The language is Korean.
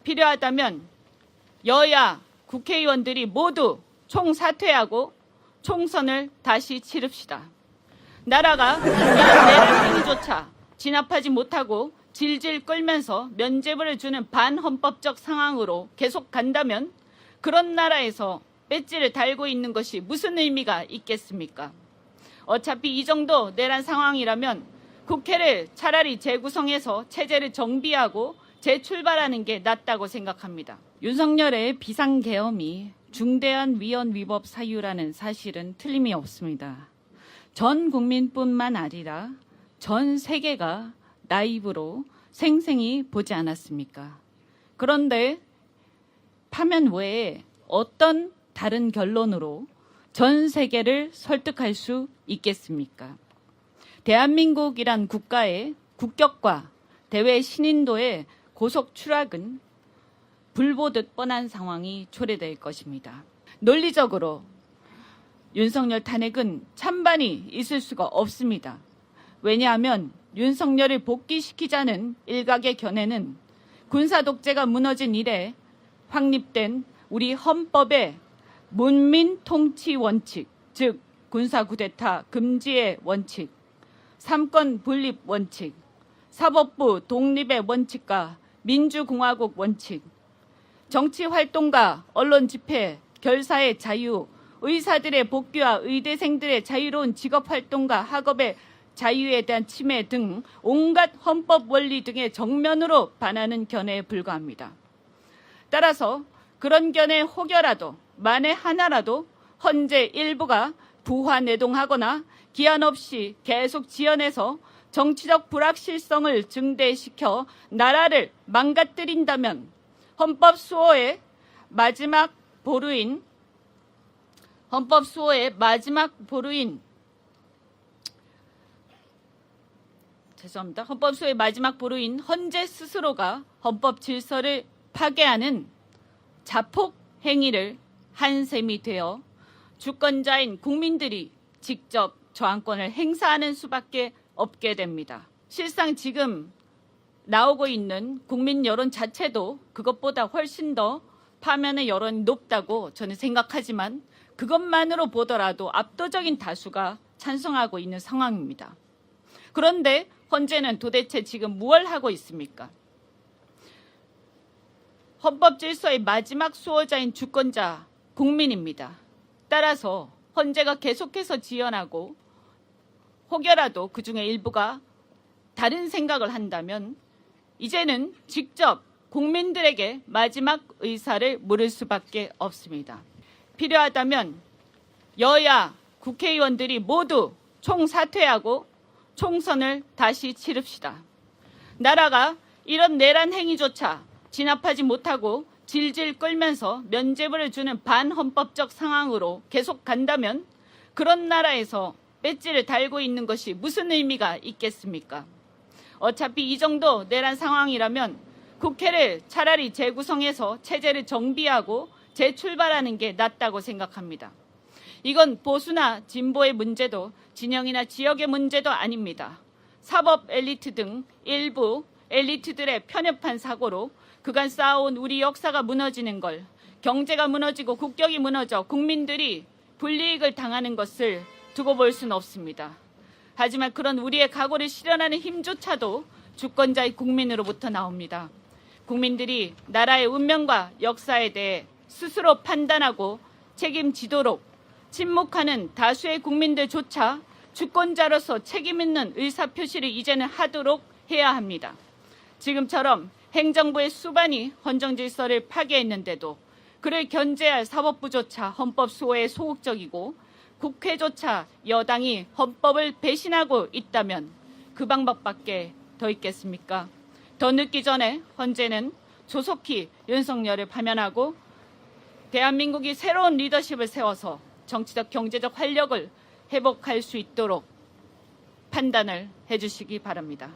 필요하다면 여야 국회의원들이 모두 총사퇴하고 총선을 다시 치릅시다. 나라가 이런 내란 행위조차 진압하지 못하고 질질 끌면서 면죄부를 주는 반헌법적 상황으로 계속 간다면 그런 나라에서 배지를 달고 있는 것이 무슨 의미가 있겠습니까? 어차피 이 정도 내란 상황이라면 국회를 차라리 재구성해서 체제를 정비하고 재출발하는 게 낫다고 생각합니다. 윤석열의 비상계엄이 중대한 위헌 위법 사유라는 사실은 틀림이 없습니다. 전 국민뿐만 아니라 전 세계가 나이브로 생생히 보지 않았습니까? 그런데 파면 외에 어떤 다른 결론으로 전 세계를 설득할 수 있겠습니까? 대한민국이란 국가의 국격과 대외 신인도의 고속 추락은 불보듯 뻔한 상황이 초래될 것입니다. 논리적으로 윤석열 탄핵은 찬반이 있을 수가 없습니다. 왜냐하면 윤석열을 복귀시키자는 일각의 견해는 군사 독재가 무너진 이래 확립된 우리 헌법의 문민 통치 원칙, 즉 군사 쿠데타 금지의 원칙, 삼권 분립 원칙, 사법부 독립의 원칙과 민주공화국 원칙, 정치 활동가, 언론 집회, 결사의 자유, 의사들의 복귀와 의대생들의 자유로운 직업 활동과 학업의 자유에 대한 침해 등 온갖 헌법 원리 등의 정면으로 반하는 견해에 불과합니다. 따라서 그런 견해 혹여라도 만에 하나라도 헌재 일부가 부화내동하거나 기한 없이 계속 지연해서 정치적 불확실성을 증대시켜 나라를 망가뜨린다면 헌법 수호의 마지막 보루인 헌재 스스로가 헌법 질서를 파괴하는 자폭 행위를 한 셈이 되어 주권자인 국민들이 직접 저항권을 행사하는 수밖에 없게 됩니다. 실상 지금 나오고 있는 국민 여론 자체도 그것보다 훨씬 더 파면의 여론이 높다고 저는 생각하지만 그것만으로 보더라도 압도적인 다수가 찬성하고 있는 상황입니다. 그런데 헌재는 도대체 지금 무엇을 하고 있습니까? 헌법 질서의 마지막 수호자인 주권자 국민입니다. 따라서 헌재가 계속해서 지연하고 혹여라도 그중에 일부가 다른 생각을 한다면 이제는 직접 국민들에게 마지막 의사를 물을 수밖에 없습니다. 필요하다면 여야 국회의원들이 모두 총사퇴하고 총선을 다시 치릅시다. 나라가 이런 내란 행위조차 진압하지 못하고 질질 끌면서 면죄부를 주는 반헌법적 상황으로 계속 간다면 그런 나라에서 배지를 달고 있는 것이 무슨 의미가 있겠습니까? 어차피 이 정도 내란 상황이라면 국회를 차라리 재구성해서 체제를 정비하고 재출발하는 게 낫다고 생각합니다. 이건 보수나 진보의 문제도 진영이나 지역의 문제도 아닙니다. 사법 엘리트 등 일부 엘리트들의 편협한 사고로 그간 쌓아온 우리 역사가 무너지는 걸, 경제가 무너지고 국격이 무너져 국민들이 불이익을 당하는 것을 두고 볼 수는 없습니다. 하지만 그런 우리의 각오를 실현하는 힘조차도 주권자의 국민으로부터 나옵니다. 국민들이 나라의 운명과 역사에 대해 스스로 판단하고 책임지도록 침묵하는 다수의 국민들조차 주권자로서 책임 있는 의사표시를 이제는 하도록 해야 합니다. 지금처럼 행정부의 수반이 헌정질서를 파괴했는데도 그를 견제할 사법부조차 헌법 수호에 소극적이고 국회조차 여당이 헌법을 배신하고 있다면 그 방법밖에 더 있겠습니까? 더 늦기 전에 헌재는 조속히 윤석열을 파면하고 대한민국이 새로운 리더십을 세워서 정치적 경제적 활력을 회복할 수 있도록 판단을 해주시기 바랍니다.